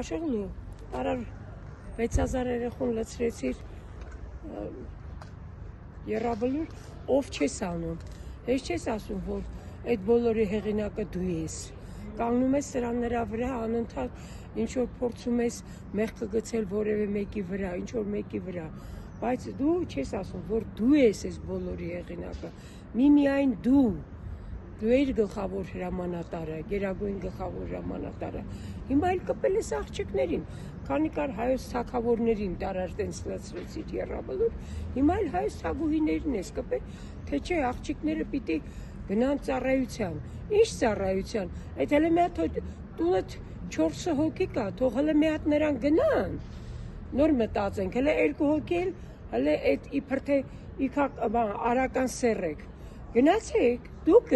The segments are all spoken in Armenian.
Փաշողլու, տարար 6000 երեխուն լցրեցիր Եռաբլուր, ով չես անում, ես չես ասում, որ այդ բոլորի հեղինակը դու ես, կանգնում ես սրաննրա վրա, անընդհատ ինչ-որ փորձում ես մեղքը գցել որևէ մեկի վրա, ինչ-որ մեկի վրա, բայց դու չես ասում, որ դու ես այս բոլորի հեղինակը, միայն դու էիր գլխավոր հրամանատարը, գերագույն գլխավոր հրամանատարը, հիմա էլ կպել ես աղջիկներին, քանի կար հայոց թագավորներին տարար տենց լցրեցիր Եռաբլուր, հիմա էլ հայոց թագուհիներին ես կպել, թե չէ աղջիկները պիտի գնան ծառայության, ինչ ծառայության, այդ հələ մի հատ տունդ 4 հոգի կա, թող հələ մի հատ նրան գնան, նոր մտածենք, հələ 2 հոգի էլ, հələ այդ իբր թե արական սեռեք, գնացեք, դուք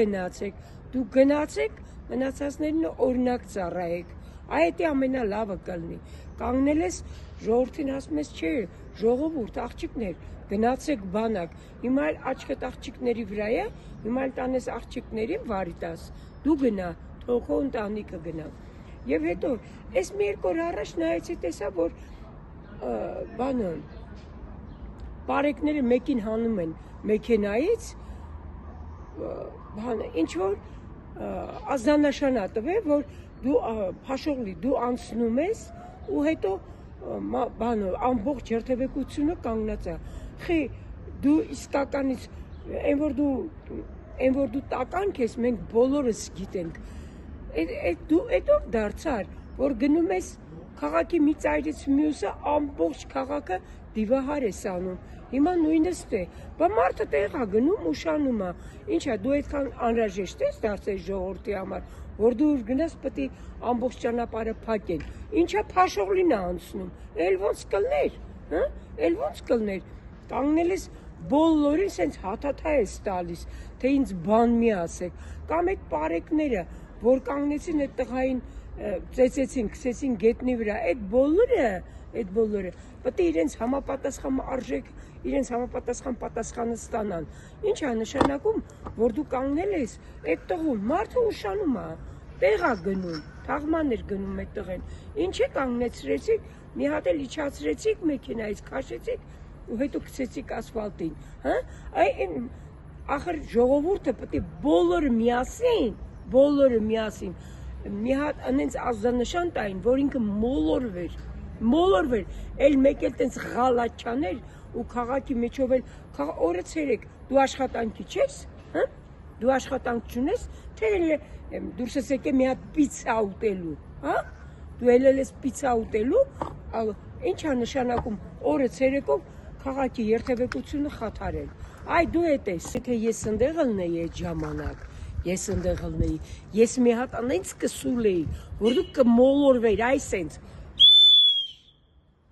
գնացեք, մնացածներին օրինակ ծառայեք, այդ ամենալավը կլինի, կանգնել ես ժողովրդին ասում ես չէ, ժողովուրդ, աղջիկներ, գնացեք բանակ, հիմա էլ աչքդ աղջիկների վրա է, հիմա էլ տանես աղջիկներին վարի տաս, դու գնա, թող քո ընտանիքը գնա, եւ հետո, այս մի երկու օր առաջ նայեցի տեսա, որ բանը, բարեկները մեկին հանում են մեքենայից, ինչ որ ազդանշանա տվե, որ դու Փաշողլի դու անցնում ես ու հետո ամբողջ երթևեկությունը կանգնած է, խի դու իսկականից, այն որ դու տականք ես, մենք բոլորս գիտենք, դու էդով դարձար, որ գնում ես քաղաքի մի ծայրից մյուսը, ամբողջ քաղաքը դիվահար ես անում, հիմա նույնիսկ է, բա մարդը տեղ է գնում ուշանում է, ինչ է, դու այդքան անհրաժեշտ ես դարձել ժողովրդի համար, որ դու գնաս պետք է ամբողջ ճանապարհը փակեն, ինչա Փաշողլին է անցնում, էլ ոնց կլներ, կանգնել ես բոլորին սենց հաթաթա ես տալիս, թե ինձ բան մի ասեք, կամ այդ պարեկները, որ կանգնեցին այդ տղային ծեծեցին, քսեցին գետնի վրա, այդ բոլորը պետք է իրենց համապատասխան արժեք, իրենց համապատասխան պատասխանը ստանան, ինչ է նշանակում, որ դու կանգնել ես այդ տղուն, մարդը ուշանում է, տեղ է գնում, թաղման էր գնում այդ տղեն, ինչ է կանգնեցրեցիք, մի հատ էլ իջացրեցիք մեքենայից, քաշեցիք ու հետո գցեցիք ասֆալտին, ախր ժողովուրդը պետք է բոլորը միասին, մի հատ անենց ազդանշան տային, որ ինքը մոլորվեր, էլ մեկ էլ տենց ғալատ չաներ ու քաղաքի մեջով էլ, օրը ցերեկ, դու աշխատանքի չես, դու աշխատանք չունես, թե դուրս ես եկե մի հատ պիցա ուտելու, դու ելել ես պիցա ուտելու, ինչ է նշանակում օրը ցերեկով քաղաքի երթևեկությունը խաթարել, դու էդ ես, թե ես ընդեղ ելնեի այդ ժամանակ, ես մի հատ անենց կսուլ էի, որ դու կմոլորվեիր,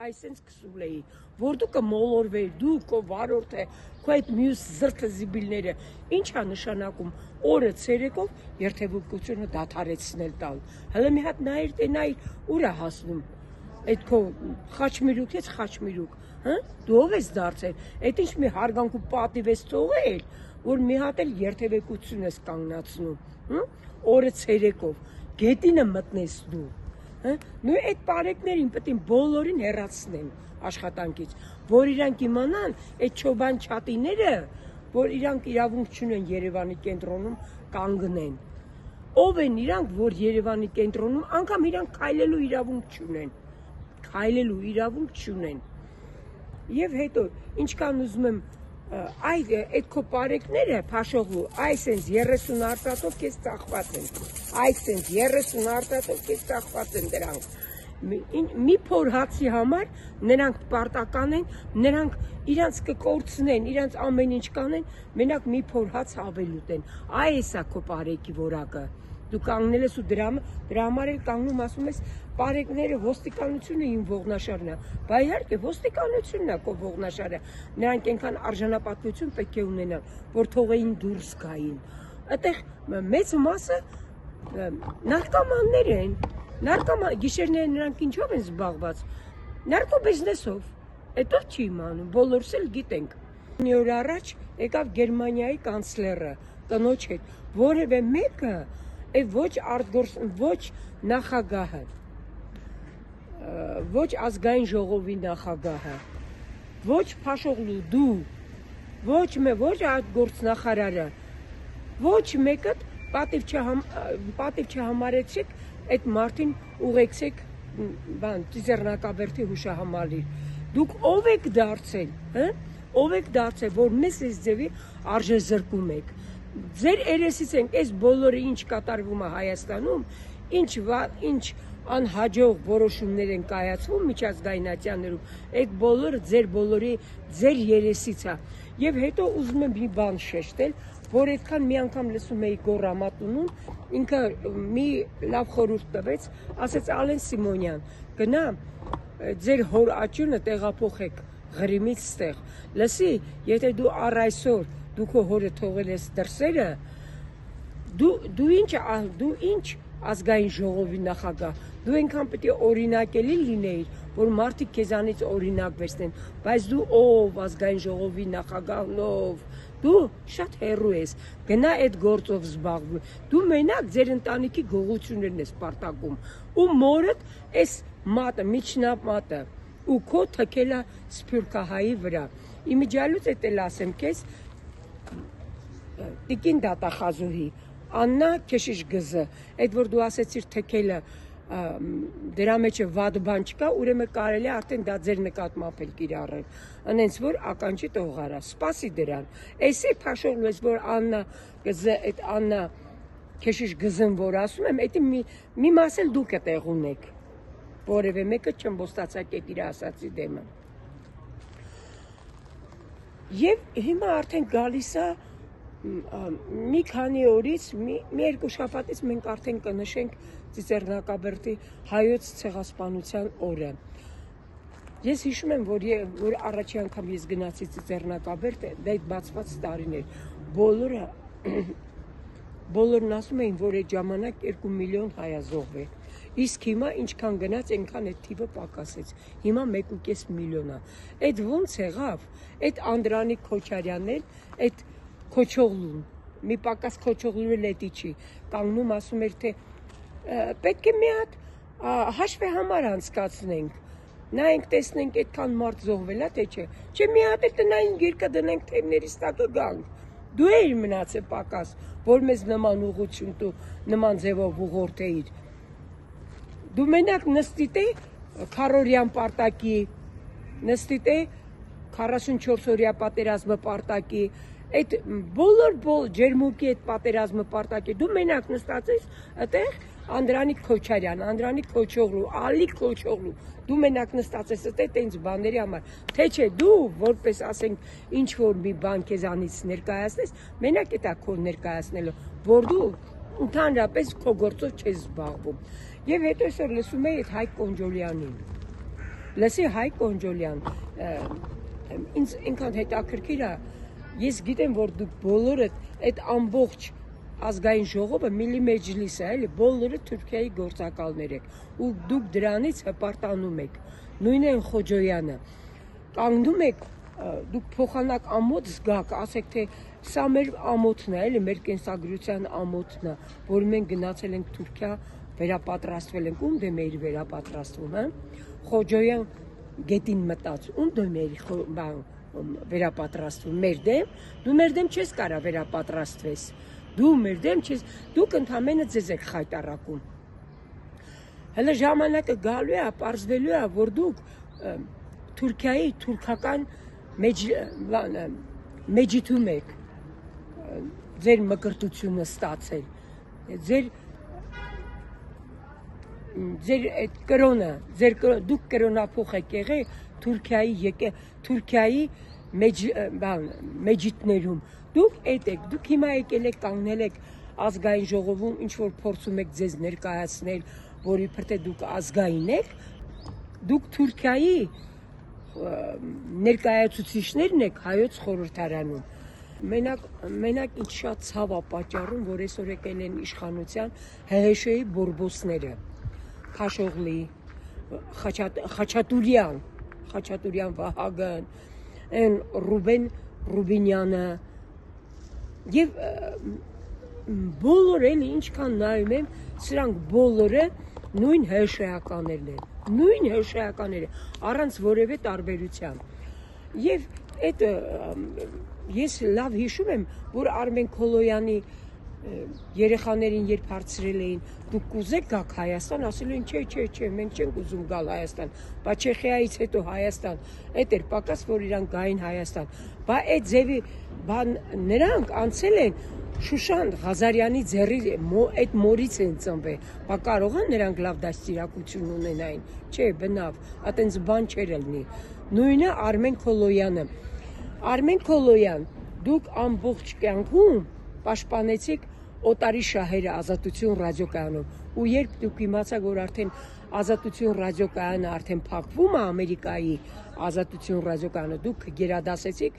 այսենց կսուլ էի, որ դու կմոլորվեիր, դու քո վարորդը, քո այդ մյուս զրթը զիբիլները, ինչ է նշանակում օրը ցերեկով երթևեկությունը դադարեցնել տալ, հələ մի հատ նայր, տենայր, ուր է հասնում, այդ քո խաչմիրուկ, դու ով ես դարձել, այդ ինչ մի հարգանք ու պատիվ ես թողել, որ մի հատ էլ երթևեկություն ես կանգնացնում, օրը ցերեկով, գետինը մտնես դու, նույն այդ պարեկներին պետք է բոլորին հեռացնեն աշխատանքից, որ իրանք իմանան, այդ չոբան չատիները, որ իրանք իրավունք չունեն Երևանի կենտրոնում կանգնեն, ով են իրանք, որ Երևանի կենտրոնում, անգամ իրանք քայլելու իրավունք չունեն, եւ հետո, ինչքան ուզում եմ, այդ քո պարեկները Փաշողլու, այսենց 30 արտատով կես ծախված են դրանք, մի փոր հացի համար նրանք պարտական են, նրանք իրանց կկորցնեն, իրանց ամեն ինչ կանեն, մենակ մի փոր հաց ավելուտեն, այս է քո պարեկի որակը, դու կանգնել ես ու դրա համար էլ կանգնում ասում ես պարեկները ոստիկանությունը իմ ողնաշարն է, բա իհարկե ոստիկանությունն է քո ողնաշարը, նրանք այնքան արժանապատվություն պետք է ունենան, որ թողեին դուրս գային, այդտեղ մեծ մասը նարկոմաններ են, գիշերները նրանք ինչով են զբաղված, նարկոբիզնեսով, այդտեղ չի իմանում, բոլորս էլ գիտենք, մի օր առաջ եկավ Գերմանիայի կանցլերը, կնոջ հետ, որևէ մեկը ոչ արտգործն, ոչ նախագահը, ոչ ազգային ժողովի նախագահը, ոչ Փաշօղլու դու, ոչ այդ գործնախարարը, ոչ մեկը պատիվ չհամարեցիք այդ մարդին ուղեկցեք Ծիծեռնակաբերդի հուշահամալիր։ Դուք ով եք դարձել, ով եք դարձել, որ մեզ այս ձևի արժեզրկում եք։ Ձեր երեսից ենք այս բոլորը ինչ կատարվում է Հայաստանում, ինչ անհաջող որոշումներ են կայացվում միջազգայնատյաններում, այդ բոլորը ձեր երեսից է։ Եվ հետո ուզում եմ մի բան շեշտել, որ այդքան մի անգամ լսում էի Գոռ Ամատունուն, ինքը մի լավ խորհուրդ տվեց, ասեց Ալեն Սիմոնյան, գնա ձեր հոր աճյունը տեղափոխեք Ղրիմից ստեղ։ Լսի, եթե դու առ այսօր դու քո հորը թողել ես դրսերը, դու ինչ ազգային ժողովի նախագահ, դու այնքան պետք է օրինակելի լինեիր, որ մարդիկ քեզանից օրինակ վերցնեն, բայց դու ով ազգային ժողովի նախագահ, դու շատ հեռու ես, գնա այդ գործով զբաղվի, դու մենակ ձեր ընտանիքի գողություններն ես պարտակում, ու մորդ այս մատը, միջնապ մատը, ու քո թքելա Սփյուռքահայի վրա։ Իմիջիալուց էդ էլ ասեմ քեզ, տիկին դատախազուհի, Աննա Քեշիշ գզը, այդ որ դու ասեցիր թքելը դրա մեջ վատ բան չկա, ուրեմն կարելի է արդեն դա ձեր նկատմամբ էլ կիրառել։ Անենց որ ականջի տողարա, սպասի դրան։ Էսի Փաշօղլու ես որ Աննա գզը, այդ Աննա Քեշիշ գզն որ ասում եմ, դա մի մաս էլ դուք տեղ ունեք։ Որևէ մեկը չըմբոստացակ եք իր ասացի դեմը։ Եվ հիմա արդեն գալիս է մի քանի օրից, մի երկու շաբաթից մենք արդեն կնշենք Ծիծեռնակաբերդի հայոց ցեղասպանության օրը։ Ես հիշում եմ, որ առաջի անգամ ես գնացի Ծիծեռնակաբերդ, դա այդ բացված տարին էր։ Բոլորն ասում էին, որ այդ ժամանակ 2 միլիոն հայ զոհվեց։ Իսկ հիմա ինչքան գնաց, այնքան այդ թիվը պակասեց։ Հիմա 1.5 միլիոն է։ Այդ ո՞նց եղավ։ Այդ Անդրանիկ Քոչարյանն, այդ Քոչօղլուն, մի պակաս Քոչօղլու լետի չի, կանգնում ասում էր, թե պետք է մի հատ հաշվեհամար անցկացնենք, նայենք տեսնենք այդքան մարդ զոհվել է, թե չէ, չէ մի հատ էլ տնային գիրկը դնենք թևներիս տակը գանք, դու էիր մնացել պակաս, որ մեզ նման ուղղություն դու նման ձևով ուղղորդեիր, դու մենակ նստիտ է քառօրյան պարտակի, նստիտ է 44-օրյա պատերազմը պարտակի, այդ բոլոր ջերմուկի այդ պատերազմը պարտակի, դու մենակ նստած ես այդտեղ Անդրանիկ Քոչարյան, Անդրանիկ Քոչօղլու, Ալի Քոչօղլու, դու մենակ նստած ես այդտեղ տենց բաների համար, թե չէ դու որպես ասենք ինչ որ մի բան քեզանից ներկայացնես, մենակ էտա քո ներկայացնելու, որ դու ընդհանրապես քո գործով չես զբաղվում։ Եվ հետո այսօր լսում էի այդ Հայկ Կոնջոլյանին։ Լսի Հայկ Կոնջոլյան, ինձ ինքան հետաքրքիր է, ես գիտեմ, որ դուք բոլորը այդ ամբողջ ազգային ժողովը Միլի Մեջլիսը, էլի բոլորը Թուրքիայի գործակալներ եք, ու դուք դրանից հպարտանում եք, նույնն Խոջոյանը, կանգնում եք, դուք փոխանակ ամոթ զգաք, ասեք, թե սա մեր ամոթն է, էլի մեր կենսագրության ամոթն է, որ մենք գնացել ենք Թուրքիա, վերապատրաստվել ենք, ում դեմ էիր վերապատրաստվում, Խոջոյան գետին մտած, ում դեմ էիր վերապատրաստվում, մեր դեմ, դու մեր դեմ չես կարա վերապատրաստվես, դու մեր դեմ չես, դուք ընդամենը ձեզ եք խայտառակում։ Հələ ժամանակը գալու է, պարզվելու է, որ դուք Թուրքիայի թուրքական մեջիթում եք ձեր մկրտությունը ստացել, ձեր այդ կրոնը, դուք կրոնափոխ եք եղել Թուրքիայի մեջիտներում, դուք էդ եք, դուք հիմա եկել եք կանգնել եք ազգային ժողովում, ինչ որ փորձում եք ձեզ ներկայացնել, որ իբր թե դուք ազգային եք, դուք Թուրքիայի ներկայացուցիչներն եք հայոց խորհրդարանում։ Մենակ ինչ շատ ցավ է պատճառում, որ այսօր եկել են իշխանության ՀՀՇ-ի բորբոսները, Փաշօղլի, Խաչատուրյան Վահագն, Ռուբեն Ռուբինյանը, եւ բոլորը էլի ինչքան նայում եմ, սրանք բոլորը նույն ՀՀՇ-ականներն են, նույն հրշեականները, առանց որևէ տարբերության։ Եվ այդ ես լավ հիշում եմ, որ Արմեն Քոլոյանի երեխաներին երբ հարցրել էին, դուք կուզեք գաք Հայաստան, ասել էին չէ, մենք չենք ուզում գալ Հայաստան, բա Չեխիայից հետո Հայաստան, այդ էր պակաս, որ իրանք գային Հայաստան, բա այդ ձևի նրանք անցել են Շուշան Ղազարյանի ձեռի այդ մորից են ծնվել, բա կարող են նրանք լավ դաստիարակություն ունենային, չէ, բնավ, այտենց բան չէր լինի։ Նույնը Արմեն Քոլոյանը։ Արմեն Քոլոյան, դուք ամբողջ կյանքում պաշտպանեցիք Օտարի շահերը Ազատություն ռադիոկայանում ու երբ դուք իմացաք, որ արդեն Ազատություն ռադիոկայանը արդեն փակվում է Ամերիկայի Ազատություն ռադիոկայանը, դուք գերադասեցիք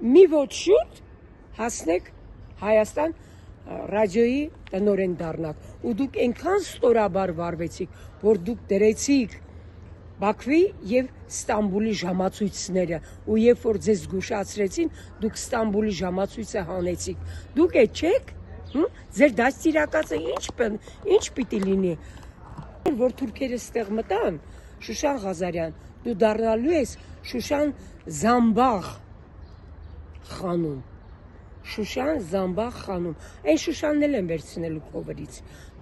մի ոչ շուտ հասնեք Հայաստան ռադիոյի տնօրեն դառնաք ու դուք այնքան ստորաբար վարվեցիք, որ դուք դրեցիք Բաքվի եւ Ստամբուլի ժամացույցները ու երբ որ ձեզ զգուշացրեցին, դուք Ստամբուլի ժամացույցը հանեցիք։ Դուք այդ չեք, ձեր դաստիարակածը ինչ պիտի լինի, որ թուրքերը ստեղ մտան, Շուշան Ղազարյան, դու դառնալու ես Շուշան Զամբաղ խանում։ Շուշան Զամբաղ խանում։ Այն Շուշանն էլ են վերցնելու քո վրից։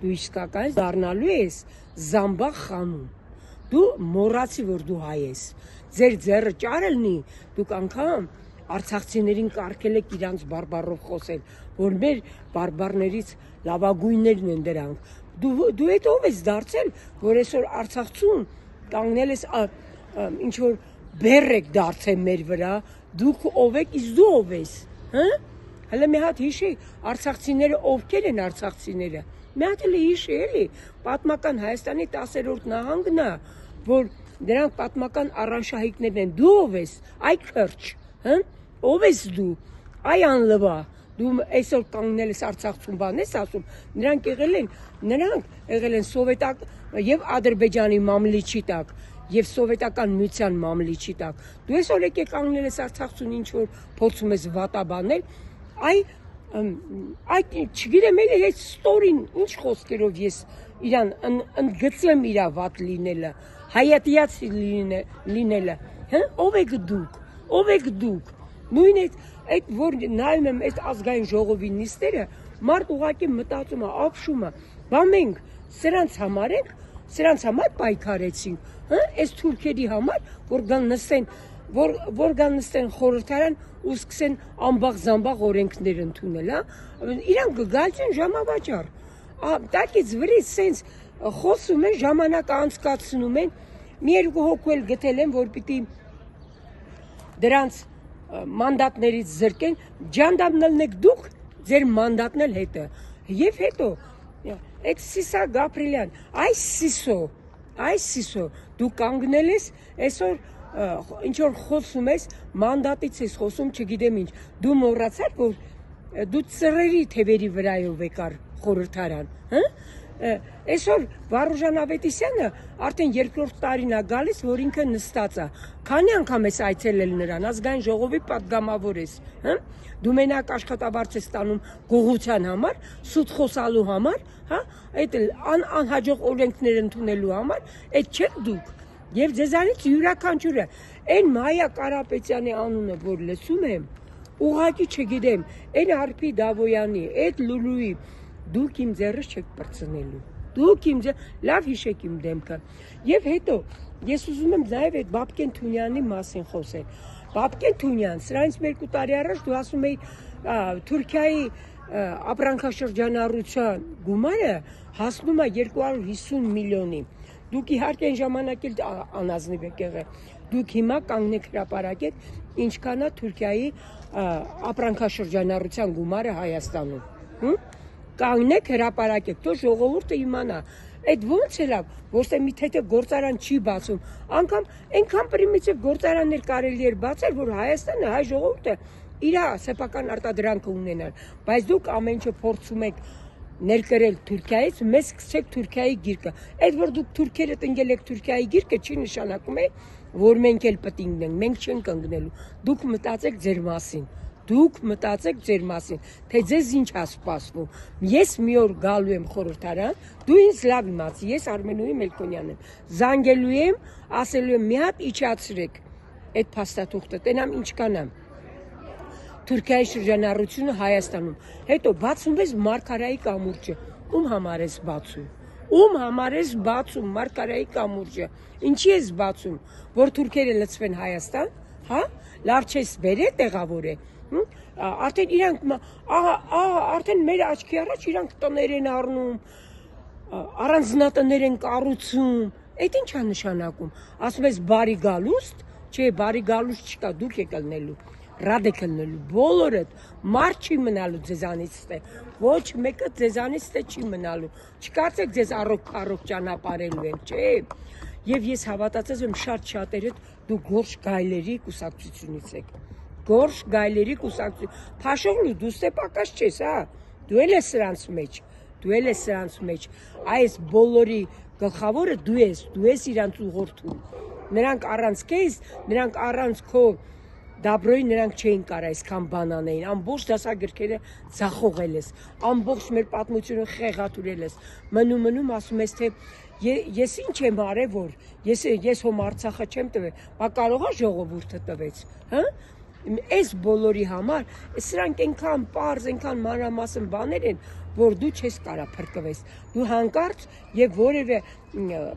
Դու իսկական դառնալու ես Զամբաղ խանում։ Դու մոռացի, որ դու հայ ես։ Ձեր ձեռը ճար լինի, դուք անգամ արցախցիներին կարգել եք իրանց բարբառով խոսել, որ մեր բարբառներից լավագույններն են դրանք։ Դու այդ ով ես դարձել, որ այսօր Արցախցուն կանգնել ես ինչ որ բեռ եք դարձել մեր վրա, դուք ով եք, իսկ դու ով ես, հա՞։ Հələ մի հատ հիշի, արցախցիները ովքեր են արցախցիները։ Մի հատ էլ հիշի, էլի, պատմական Հայաստանի 10-րդ նահանգն է, որ դրանք պատմական առանշահիկներն են։ Դու ով ես, այ քրչ, հա՞։ Ով ես դու, այ անլվա, դու այսօր կանգնել ես Արցախցուն բան ես ասում, նրանք եղել են սովետակ եւ Ադրբեջանի մամլիչի տակ եւ սովետական միության մամլիչի տակ։ Դու այսօր եկեք կանգնել ես Արցախցուն ինչ որ փորձում ես վատաբանել, այդ չգիտեմ էլի այդ ստորին ինչ խոսքերով ես իրան ընդգծեմ իր վատ լինելը, հայատյաց լինելը, հա՞, ով եք դուք, նույն այդ որ նայում եմ այդ ազգային ժողովի նիստերը, մարդ ուղղակի մտածում է, ապշում է, բա մենք սրանց համար պայքարեցինք, հա, այս թուրքերի համար, որ գան նստեն խորհրդարան ու սկսեն ամբաղ-զամբաղ օրենքներ ընդունել, հա, իրանք գալցին ժամավաճառ, տակից վրից սենց խոսում են, ժամանակ անցկացնում են, մի երկու հոգու էլ գտել են, որ պիտի դրանց մանդատներից զրկեն, ջանդամն եք դուք, ձեր մանդատն էլ հետը, և հետո, այդ Սիսա Գաբրիելյան, այս Սիսո, դու կանգնել ես, այսօր ինչ որ խոսում ես, մանդատից ես խոսում, չգիտեմ ինչ, դու մոռացար, որ դու ծռերի թևերի վրայով եկար խորհրդարան, հա? Այսօր Վարուժան Ավետիսյանը արդեն երկրորդ տարին է գալիս, որ ինքը նստած է, քանի անգամ ես այցելել նրան, ազգային ժողովի պատգամավոր ես, հա? Դու մենակ աշխատավարձ ես ստանում գողության համար, սուտ խոսալու համար, հա? Այդ անհաջող օրենքներ ընդունելու համար, այդ չեք դուք։ Եվ ձեզանից յուրաքանչյուրը, այն Մայա Կարապետյանի անունը, որ լսում եմ, ուղղակի չգիտեմ, այն Արփի Դավոյանի, այդ Լուլուի, դուք իմ ձեռս չեք պրծնելու, դուք իմ լավ հիշեք իմ դեմքը։ Եվ հետո, ես ուզում եմ նաև այդ Բաբկեն Թունյանի մասին խոսել։ Բաբկեն Թունյան, սրանից մեկու տարի առաջ դու ասում էի Թուրքիայի ապրանքաշրջանառության գումարը հասնում է 250 միլիոնի։ Դուք իհարկե այն ժամանակ էլ անազնիվ եք եղել։ Դուք հիմա կանգնեք հրապարակեք, ինչքան է Թուրքիայի ապրանքաշրջանառության գումարը Հայաստանում։ Կանգնեք հրապարակեք, թող ժողովուրդը իմանա։ Այդ ո՞նց է լավ, ոչ թե մի թեթե գործարան չի բացում, անգամ այնքան պրիմիտիվ գործարաններ կարելի էր բացել, որ Հայաստանը, հայ ժողովուրդը իր սեփական արտադրանքը ունենար, բայց դուք ամեն ինչ փորձում եք ներկրել Թուրքիայից, մեզ սկսեք Թուրքիայի գիրկը։ Այդ որ դուք թուրքերը տնկել եք Թուրքիայի գիրկը, չի նշանակում է, որ մենք էլ պտինգ ենք, մենք չենք ընկնելու։ Դուք մտածեք ձեր մասին։ Դուք մտածեք ձեր մասին, թե ձեզ ինչ է սպասվում։ Ես մի օր գալու եմ խորհրդարան, դու ինձ լավ իմացի, ես Արմենուհի Մելքոնյանն եմ։ Զանգելու եմ, ասելու եմ մի հատ իջացրեք այդ փաստաթուղթը, տենամ ինչ կանամ։ Թուրքիայի շրջանառությունը Հայաստանում։ Հետո բացում ես Մարգարայի կամուրջը։ Ում համար ես բացում։ Ում համար ես բացում Մարգարայի կամուրջը։ Ինչի ես բացում, որ թուրքերը լցվեն Հայաստան, հա? Լարչես բերե տեղավոր է։ Արդեն իրանք արդեն մեր աչքի առաջ իրանք տներ են առնում, առանձնատներ են կառուցում։ Այդ ինչ է նշանակում։ Ասում ես բարի գալուստ, չէ, բարի գալուստ չկա, դուք եք ելնելու, ռադ եք ելնելու, բոլորդ, մարդ չի մնալու ձեզանից ստե, ոչ մեկը ձեզանից ստե չի մնալու, չկարծեք ձեզ առոք ճանապարհելու եմ, չէ։ Եվ ես հավատացած եմ շատ շատերդ դու Գորշ գայլերի կուսակցությունից եք։ Գորշ գայլերի կուսակցություն։ Փաշողլու դու ստե պակաս չես, հա։ Դու էլ ես սրանց մեջ։ Այս բոլորի գլխավորը դու ես իրանց ուղղորդում։ Նրանք առանց քեզ, նրանք առանց քո դաբրոյի նրանք չէին կարող այսքան բան անեին, ամբողջ դասագրքերը ձախողել ես, ամբողջ մեր պատմությունը խեղաթուրել ես, մնում ասում ես, թե ես ինչ եմ արել, որ ես հոմ Արցախը չեմ տվել, բա կարող է ժողովուրդը տվեց, հա? Այս բոլորի համար, սրանք այնքան պարզ, այնքան մանրամասն բաներ են, որ դու չես կարող փրկվես, դու հանկարծ եւ որևէ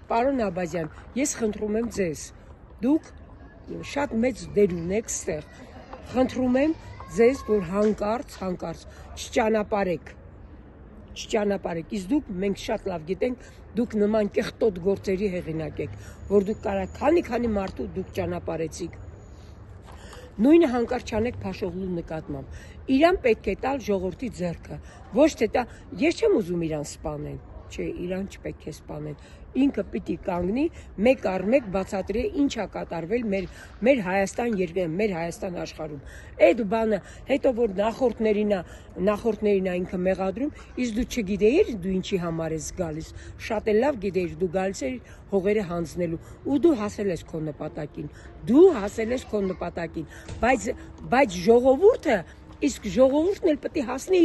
պարոն Աբազյան, ես խնդրում եմ ձեզ, դուք շատ մեծ դեր ունեք ստեղ, խնդրում եմ ձեզ, որ հանկարծ չճանապարհեք, իսկ դուք մենք շատ լավ գիտենք, դուք նման կեղտոտ գործերի հեղինակ եք, որ դուք կարող քանի մարդու դուք ճանապարհեցիք։ Նույնը հանկարծ չանեք Փաշողլու նկատմամբ։ Իրան պետք է տալ ժողովրդի ձեռքը, ոչ թե տա, ես չեմ ուզում իրան սպանեն, չէ, իրան չպետք է սպանեն։ Ինքը պիտի կանգնի, մեկ առ մեկ բացատրի ինչ է կատարվել մեր Հայաստան երկրում, մեր Հայաստան աշխարհում։ Այդ բանը, հետո որ նախորդներին ինքը մեղադրում, իսկ դու չգիտեիր դու ինչի համար ես գալիս։ Շատ էլ լավ գիտեիր, դու գալիս ես հողերը հանձնելու, ու դու հասել ես քո նպատակին։ Բայց ժողովուրդը, իսկ ժողովուրդն էլ պետք է հասնի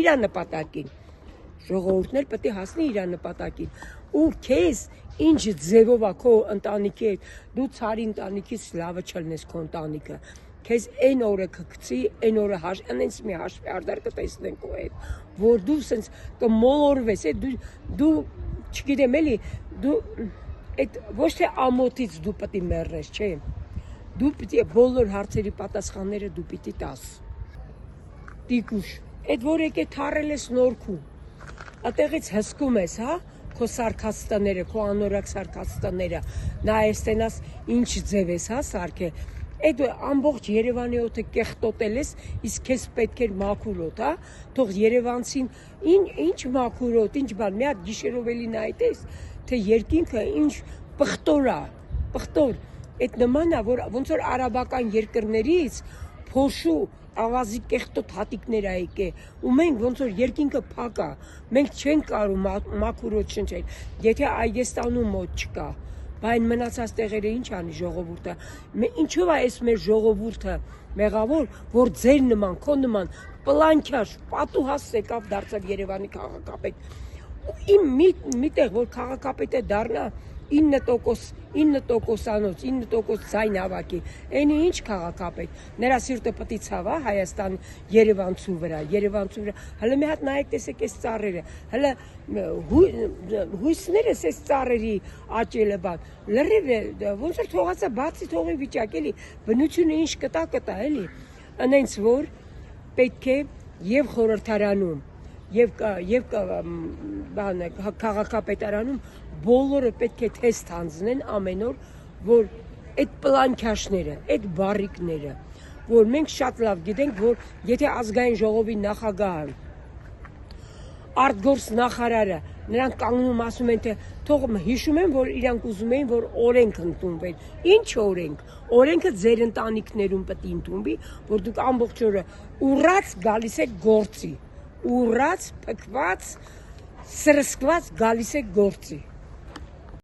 իր նպատակին։ Ու քեզ ինչ ձևով է քո ընտանիքի հետ, դու ցարի ընտանիքից լավը չլնես քո ընտանիքը, քեզ այն օրը կգցի, այն օրը անենց մի հաշվի արդար կտեսնեն քո հետ, որ դու սենց կմոլորվես, դու չգիտեմ էլի, դու այդ ոչ թե ամոթից դու պետք է մեռնես, չէ, դու պիտի բոլոր հարցերի պատասխանները դու պիտի տաս։ Տիկուշ, այդ որ եկե թարել ես նորքու, այդտեղից հսկում ես, հա, քո սարքաստաները, քո անորակ սարքաստաները, նայես տենաս ինչ ձև ես, հա, սարքել, այդ ամբողջ Երևանի օդը կեղտոտել ես, իսկ քեզ պետք էր մաքուր օդ, հա, թող երևանցին ինչ մաքուր օդ, ինչ բան, մի հատ գիշերով էլի նայտես, թե երկինքը ինչ պղտոր է, այդ նման է, որ ոնց որ արաբական երկրներից փոշու ավազի կեղտոտ հատիկներ ա եկել, ու մենք ոնց որ երկինքը փակ է, մենք չենք կարող մաքուր օդ շնչել, եթե Այգեստանում օդ չկա, բայց մնացած տեղերը ինչ անի ժողովուրդը, ինչով է այս մեր ժողովուրդը մեղավոր, որ ձեր նման, քո նման պլանքյաշ, պատուհաս եկավ դարձավ Երևանի քաղաքապետ, իմ միտեղ որ քաղաքապետ է դառնա 9%-անոց, 9% ձայն հավաքի, այնի ինչ քաղաքապետ, նրա սիրտը պտի ցավա Հայաստան Երևանցու վրա, հələ մի հատ նայեք տեսեք այս ծառերը, հələ հույսներս այս ծառերի աճելը բան, լրիվ ոնց որ թողածա բացի թողի վիճակ էլի, բնությունը ինչ կտա էլի, այնց որ պետք է եւ խորհրդարանում եւ քաղաքապետարանում բոլորը պետք է թեստ հանձնեն ամեն օր, որ այդ պլանքյաշները, այդ բարիկները, որ մենք շատ լավ գիտենք, որ եթե ազգային ժողովի նախագահը, արտգործ նախարարը, նրանք կանգնում ասում են, թե թող հիշում են, որ իրանք ուզում էին, որ օրենք ընդունվեն, ինչ օրենք, օրենքը ձեր ընտանիքներում պետք է ընդունվի, որ դուք ամբողջ օրը ուռած գալիս եք գործի, ուռած, փքված, սրսկված գալիս եք գործի։